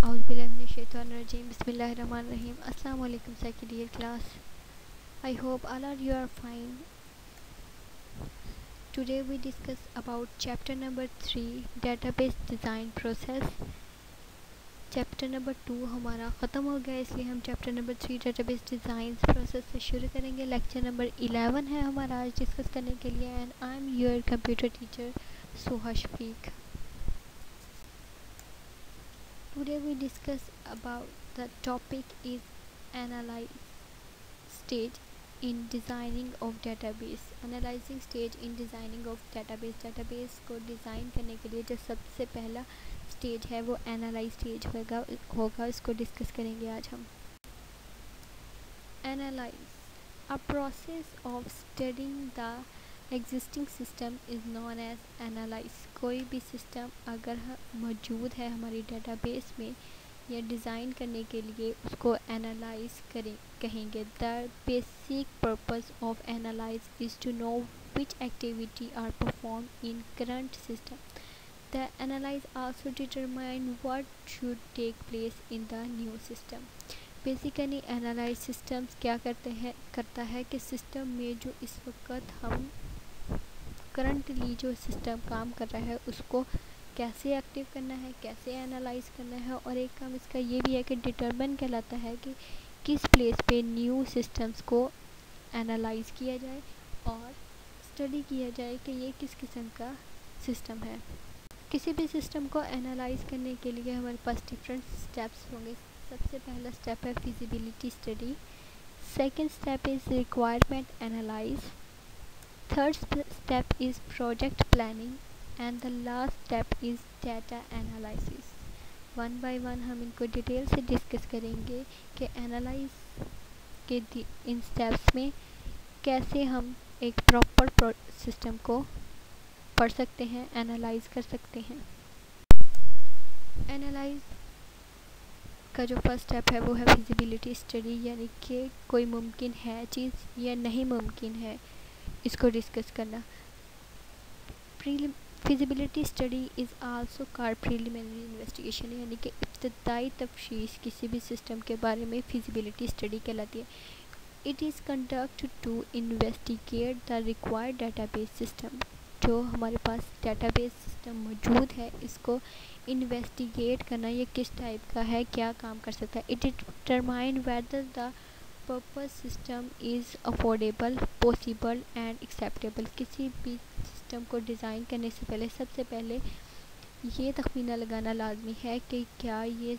Auzubillahiminash-shaytanir-rajeem. Bismillahir-rahmanir-rahim. Assalamu alaikum, second year class. I hope all of you are fine. Today we discuss about chapter number 3, database design process. Chapter number 2 हमारा ख़त्म हो गया, इसलिए हम chapter number 3 database design process से शुरू करेंगे। Lecture number 11 है हमारा आज डिस्कस करने के लिए, and I am your computer teacher Suha Shafiq. Today we discuss about the topic is analyze stage in designing of database. Analyzing stage in designing of database. Database को डिज़ाइन करने के लिए जो सबसे पहला स्टेज है वो एनालाइज स्टेज होगा इसको डिस्कस करेंगे आज हम. Analysis a process of studying the existing system is known as analysis. कोई भी सिस्टम अगर मौजूद है हमारी डेटाबेस में या डिज़ाइन करने के लिए उसको एनालाइज कहेंगे. The basic purpose of analysis is to know which activity are perform in current system. The analysis also determine what should take place in the new system. Basically analysis systems क्या करता है कि system में जो इस वक्त हम currently जो सिस्टम काम कर रहा है उसको कैसे एक्टिव करना है, कैसे एनालाइज करना है, और एक काम इसका ये भी है कि डिटरमिन कहलाता है कि किस प्लेस पे न्यू सिस्टम्स को एनालाइज किया जाए और स्टडी किया जाए कि ये किस किस्म का सिस्टम है. किसी भी सिस्टम को एनालाइज करने के लिए हमारे पास डिफरेंट स्टेप्स होंगे. सबसे पहला स्टेप है feasibility study. Second step is requirement analyse. Third step is project planning and the last step is data analysis. One by one हम इनको डिटेल से डिस्कस करेंगे कि एनालाइज के इन स्टेप्स में कैसे हम एक प्रॉपर सिस्टम को पढ़ सकते हैं, एनालाइज कर सकते हैं. एनालाइज का जो फर्स्ट स्टेप है वो है फिजिबिलिटी स्टडी, यानी कि कोई मुमकिन है चीज़ या नहीं मुमकिन है इसको डिस्कस करना. Feasibility study is also called preliminary investigation, यानी कि इब्तदाई तफ्तीश किसी भी सिस्टम के बारे में फिजिबिलिटी स्टडी कहलाती है. It is conduct to investigate the required database system. जो हमारे पास डेटाबेस सिस्टम मौजूद है इसको इन्वेस्टिगेट करना, ये किस टाइप का है, क्या काम कर सकता है. It determine whether the purpose system is affordable, possible and acceptable. किसी भी सिस्टम को डिज़ाइन करने से पहले सबसे पहले ये तखमीना लगाना लाजमी है कि क्या ये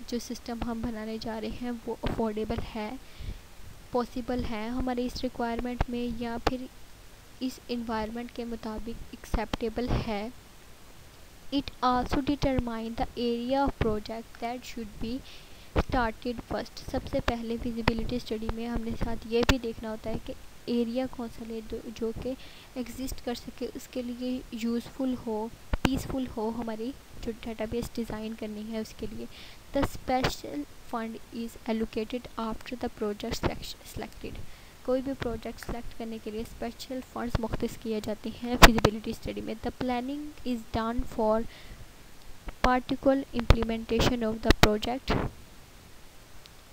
जो सिस्टम हम बनाने जा रहे हैं वो अफोर्डेबल है, पॉसिबल है हमारे इस रिक्वायरमेंट में, या फिर इस इन्वायरमेंट के मुताबिक एक्सेप्टेबल है. It also determine the area of project that should be started first. सबसे पहले फिजिबिलिटी स्टडी में हमने साथ ये भी देखना होता है कि एरिया कौन सा ले जो कि एग्जिस्ट कर सके, उसके लिए यूज़फुल हो, पीसफुल हो हमारी जो डेटाबेस डिज़ाइन करनी है उसके लिए. The special fund is allocated after the project selected. कोई भी प्रोजेक्ट सेलेक्ट करने के लिए स्पेशल फंड्स मुख्तस किए जाते हैं फिजिबिलिटी स्टडी में. The planning is done for particular implementation of the project.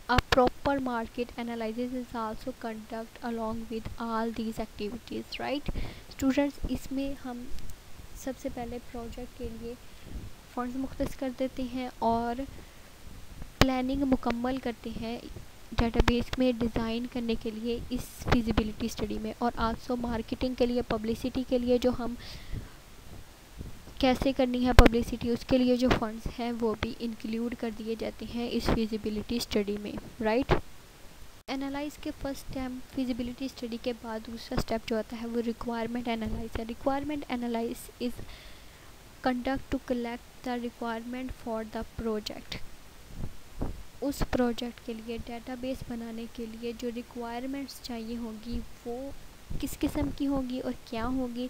A proper market analysis is also conduct along with all these activities, right? Students, इसमें हम सबसे पहले प्रोजेक्ट के लिए फंड्स मुख्तस कर देते हैं और प्लानिंग मुकम्मल करते हैं डेटाबेस में डिज़ाइन करने के लिए इस फिजिबिलिटी स्टडी में, और आल्सो मार्केटिंग के लिए, पब्लिसिटी के लिए जो हम कैसे करनी है पब्लिसिटी, उसके लिए जो फंड्स हैं वो भी इंक्लूड कर दिए जाते हैं इस फिजिबिलिटी स्टडी में, राइट? एनालाइज के फर्स्ट स्टेप फिजिबिलिटी स्टडी के बाद दूसरा स्टेप जो आता है वो रिक्वायरमेंट एनालाइज है. Requirement analysis is conduct to collect the requirement for the project. उस प्रोजेक्ट के लिए डेटाबेस बनाने के लिए जो रिक्वायरमेंट्स चाहिए होंगी वो किस किस्म की होगी और क्या होगी,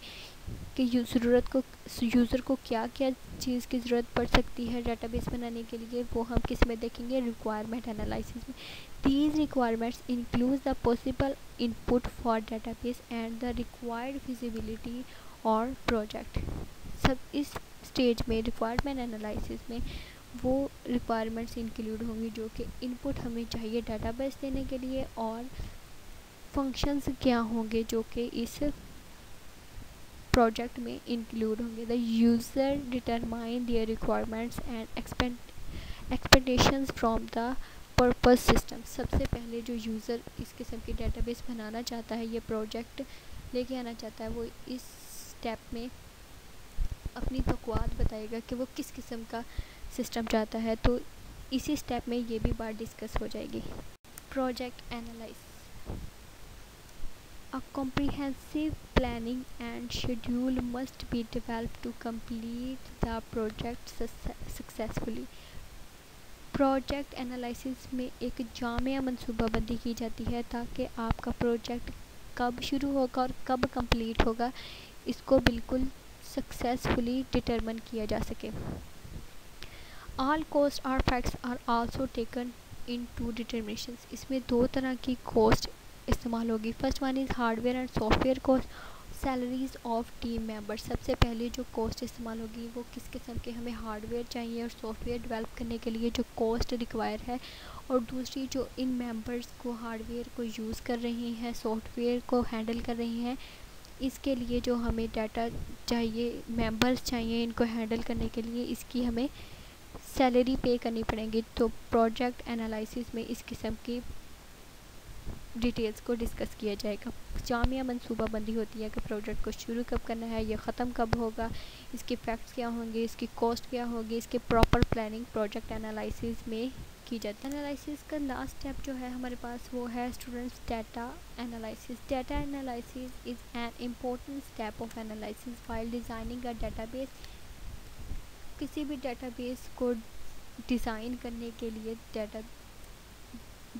कि यूज़र को क्या क्या चीज़ की ज़रूरत पड़ सकती है डेटाबेस बनाने के लिए, वो हम किस में देखेंगे, रिक्वायरमेंट एनालिसिस में. These requirements include the possible input for database and the required feasibility और प्रोजेक्ट. सब इस स्टेज में रिक्वायरमेंट एनालिसिस में वो रिक्वायरमेंट्स इंक्लूड होंगी जो कि इनपुट हमें चाहिए डेटाबेस देने के लिए, और फंक्शंस क्या होंगे जो कि इस प्रोजेक्ट में इंक्लूड होंगे। The user determine there requirements and expectations from the purpose system. सबसे पहले जो यूज़र इस किस्म की डेटाबेस बनाना चाहता है, ये प्रोजेक्ट लेके आना चाहता है, वो इस स्टेप में अपनी तौक़ुआत बताएगा कि वो किस किस्म का सिस्टम चाहता है। तो इसी स्टेप में ये भी बात डिस्कस हो जाएगी। Project analyse. A comprehensive planning and schedule must be developed to complete the project successfully. Project analysis में एक जामिया मनसूबाबंदी की जाती है ताकि आपका प्रोजेक्ट कब शुरू होगा और कब कंप्लीट होगा, इसको बिल्कुल सक्सेसफुली डिटरमिन किया जा सके। ऑल कॉस्ट और facts are also taken into determinations. इसमें दो तरह की कॉस्ट इस्तेमाल होगी। First one is hardware and software cost, salaries of team members. सबसे पहले जो कॉस्ट इस्तेमाल होगी वो किस किस्म के हमें हार्डवेयर चाहिए और सॉफ्टवेयर डेवलप करने के लिए जो कॉस्ट रिक्वायर है, और दूसरी जो इन मेंबर्स को हार्डवेयर को यूज़ कर रही हैं, सॉफ्टवेयर को हैंडल कर रही हैं, इसके लिए जो हमें डाटा चाहिए, मेंबर्स चाहिए इनको हैंडल करने के लिए, इसकी हमें सैलरी पे करनी पड़ेगी। तो प्रोजेक्ट एनालिसिस में इस किस्म की डिटेल्स को डिस्कस किया जाएगा। जामिया मनसूबाबंदी होती है कि प्रोजेक्ट को शुरू कब करना है, ये ख़त्म कब होगा, इसके फैक्ट्स क्या होंगे, इसकी कॉस्ट क्या होगी, इसके प्रॉपर प्लानिंग प्रोजेक्ट एनालिसिस में की जाती है। एनालिसिस का लास्ट स्टेप जो है हमारे पास वो है students data analysis. Data analysis is an important step of analysis while designing a database. किसी भी डाटाबेस को डिज़ाइन करने के लिए डाटा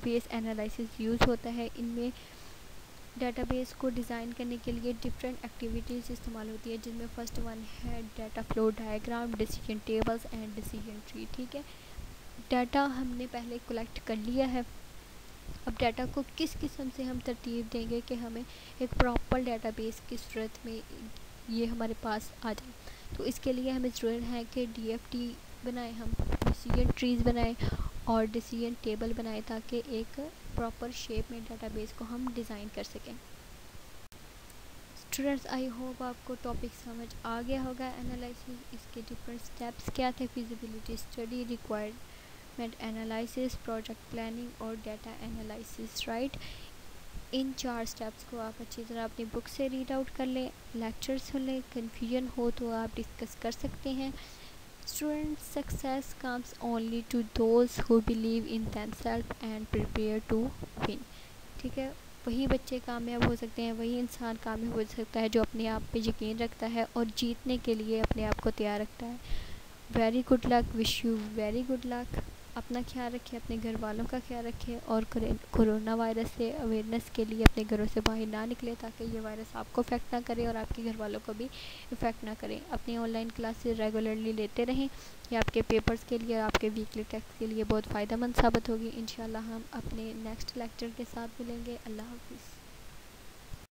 बेस एनालिसिस यूज़ होता है। इनमें डाटाबेस को डिज़ाइन करने के लिए डिफरेंट एक्टिविटीज़ इस्तेमाल होती है, जिनमें फर्स्ट वन है data flow diagram, decision tables and decision tree. ठीक है, डाटा हमने पहले कलेक्ट कर लिया है, अब डाटा को किस किस्म से हम तरतीब देंगे कि हमें एक प्रॉपर डाटाबेस की सूरत में ये हमारे पास आ जाए। तो इसके लिए हमें ज़रूरत है कि DFT बनाएं, हम डिसीजन ट्रीज़ बनाएं और डिसीजन टेबल बनाएं ताकि एक प्रॉपर शेप में डाटाबेस को हम डिज़ाइन कर सकें। स्टूडेंट्स, आई होप आपको टॉपिक समझ आ गया होगा। एनालिसिस, इसके डिफरेंट स्टेप्स क्या थे, feasibility study, requirement analysis, project planning और डाटा एनालिसिस, राइट। इन 4 स्टेप्स को आप अच्छी तरह अपनी बुक से रीड आउट कर लें, लेक्चर सुन लें, कन्फ्यूजन हो तो आप डिस्कस कर सकते हैं। Students' success comes only to those who believe in themselves and prepare to win. ठीक है, वही बच्चे कामयाब हो सकते हैं, वही इंसान कामयाब हो सकता है जो अपने आप पे यकीन रखता है और जीतने के लिए अपने आप को तैयार रखता है। Very good luck, wish you very good luck. अपना ख्याल रखें, अपने घर वालों का ख्याल रखें और कोरोना वायरस से अवेयरनेस के लिए अपने घरों से बाहर ना निकले ताकि ये वायरस आपको इफ़ेक्ट ना करे और आपके घर वालों को भी इफ़ेक्ट ना करे। अपनी ऑनलाइन क्लासेस रेगुलरली लेते रहें, ये आपके पेपर्स के लिए, आपके वीकली टेस्ट के लिए बहुत फ़ायदेमंद साबित होगी। इंशाल्लाह हम अपने नेक्स्ट लेक्चर के साथ मिलेंगे। अल्लाह हाफिज़।